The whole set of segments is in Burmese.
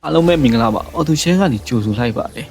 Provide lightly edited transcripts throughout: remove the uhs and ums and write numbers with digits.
အားလုံးပဲမင်္ဂလာပါအော်သူရှင်းကနေကြိုဆိုလိုက်ပါတယ်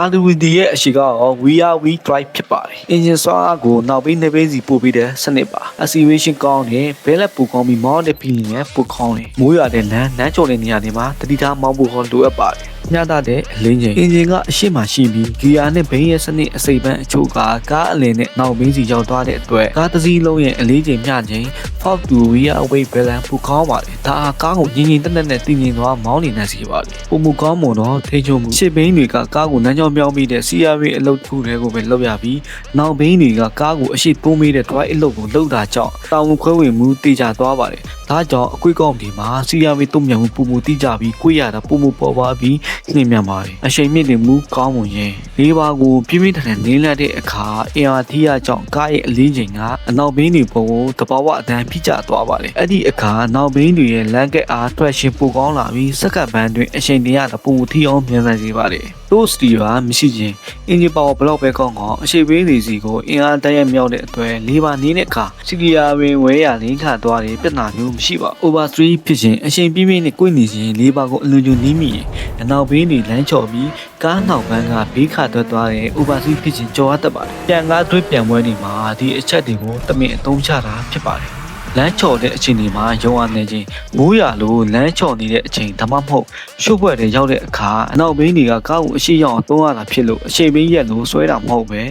RWD ရဲ့အရှိကရော We Are We Drive ဖြစ်ပါတယ်အင်ဂျင်ဆွာကိုနောက်ပြီးနေပေးစီပို့ပြီးတဲ့စနစ်ပါ acceleration ကောင်းတယ်ဘဲလက်ပူကောင်းပြီးမောင်းတဲ့ feeling နဲ့ပိုကောင်းတယ်မိုးရွာတဲ့လမ်းကျော်တဲ့နေရာတွေမှာတတိထားမောင်းဖို့ဟောလိုအပ်ပါတယ်ညတာတဲ့အလင်းချိန်အင်ဂျင်ကအရှိမရှိပြီးဂီယာနဲ့ဘိန်းရဲ့စနစ်အစိပ်ပန်းအချို့ကကားအလင်းနဲ့နောက်ဘင်းစီရောက်သွားတဲ့အတွက်ကားတစ်စီးလုံးရဲ့အလေးချိန်မျှချိန် Ford to rear weight balance ပိုကောင်းပါတယ်ဒါဟာကားကိုငင်ငင်တက်တက်နဲ့တည်ငြိမ်သွားမောင်းနေနိုင်စေပါတယ်ပုံမူကောင်းမွန်တော့ထိချုံမှုရှစ်ဘိန်းတွေကကားကိုနမ်းကြောင်းပြောင်းပြီးတဲ့ CRV အလုပ်ထုတွေကိုပဲလုပ်ရပြီးနောက်ဘိန်းတွေကကားကိုအရှိတိုးမေးတဲ့ drive အလုပ်ကိုလုပ်တာကြောင့်တာဝန်ခွဲဝေမှုတည်ကြသွားပါတယ်ဒါကြောင့်အကွေးကောင်းဒီမှာ CRV တုံ့ပြန်မှုပုံမူတည်ကြပြီးကိုရတာပုံမူပေါ်ပါပြီးနှိမ့်မြန်ပါတယ်အရှိန်မြင့်တင်မှုကောင်းမွန်ရင်လေးပါးကိုပြင်းပြင်းထန်ထန်နင်းလက်တဲ့အခါအင်အားထီးရကြောင့်ကားရဲ့အလေးချိန်ကအနောက်ဘင်းတွေပေါ်ကိုတဘာဝအတန်းဖိကျသွားပါတယ်အဲ့ဒီအခါနောက်ဘင်းတွေရဲ့လမ်းကအားထွက်ရှင်ပိုကောင်းလာပြီးစက္ကန့်ပန်းတွင်အရှိန်တင်ရတာပုံမူထီအောင်မြန်ဆန်စေပါတယ်တိုးစတီပါမရှိခြင်းအင်ဂျင်ပါဝါဘလောက်ပဲကောင်းအောင်အရှိဘေးတွေစီကိုအင်အားတက်ရမြောက်တဲ့အတွက်လေးပါနေတဲ့အခါစီကီယာဝင်ဝဲရလင်းခသွားတဲ့ပြဿနာမျိုးမရှိပါ over 3ဖြစ်ခြင်းအရှိန်ပြင်းပြင်းနဲ့ကိုယ်နေခြင်းလေးပါကိုအလွန်ကျွနီးမိရင်အနောက်ဘေးတွေလမ်းချော်ပြီးကားနောက်ဘန်းကဘေးခထွက်သွားတဲ့ over 3ဖြစ်ခြင်းကြော်ရတတ်ပါတယ်ပြန်ကားသွေးပြန်ပွဲတွေမှာဒီအချက်တွေကိုတမင်အသုံးချတာဖြစ်ပါတယ်လမ်းချော်တဲ့အချိန်တွေမှာရုံအားနေခြင်းမိုးရွာလို့လမ်းချော်နေတဲ့အချိန်ဒါမှမဟုတ်ရှုပ်ပွဲတွေရောက်တဲ့အခါအနောက်ဘင်းတွေကကားကိုအရှိရောက်အောင်သုံးရတာဖြစ်လို့အရှိဘင်းရက်လို့ဆွဲတာမဟုတ်ပဲ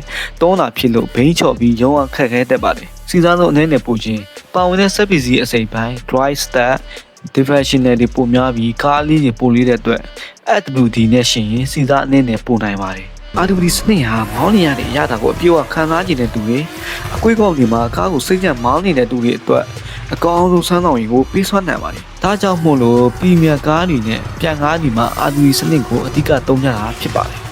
သုံးတာဖြစ်လို့ဘင်းချော်ပြီးရုံအားခက်ခဲတတ်ပါတယ်စီစားဆုံးအနေနဲ့ပို့ခြင်းပါဝင်တဲ့စက်ပစ္စည်းအစိပ်ပိုင်း drive stat differential တွေပိုများပြီးကားလေးတွေပိုလေးတဲ့အတွက် AWD နဲ့ရှင်ရင်စီစားအနေနဲ့ပိုနိုင်ပါတယ်RWD စနစ်ဟာမောင်းနေရတဲ့အရာကိုအပြည့်အဝခံစားကြည့်တဲ့သူတွေအကွေးကောက်တွေမှာကားကိုစိတ်ကြမောင်းနေတဲ့သူတွေအတွက်အကောင်းဆုံးစမ်းဆောင်ရည်ကိုပေးစွမ်းနိုင်ပါတယ်။ဒါကြောင့်မို့လို့ပရီမီယာကားတွေနဲ့ပြန်ကားတွေမှာ RWD စနစ်ကိုအဓိကသုံးကြတာဖြစ်ပါတယ်။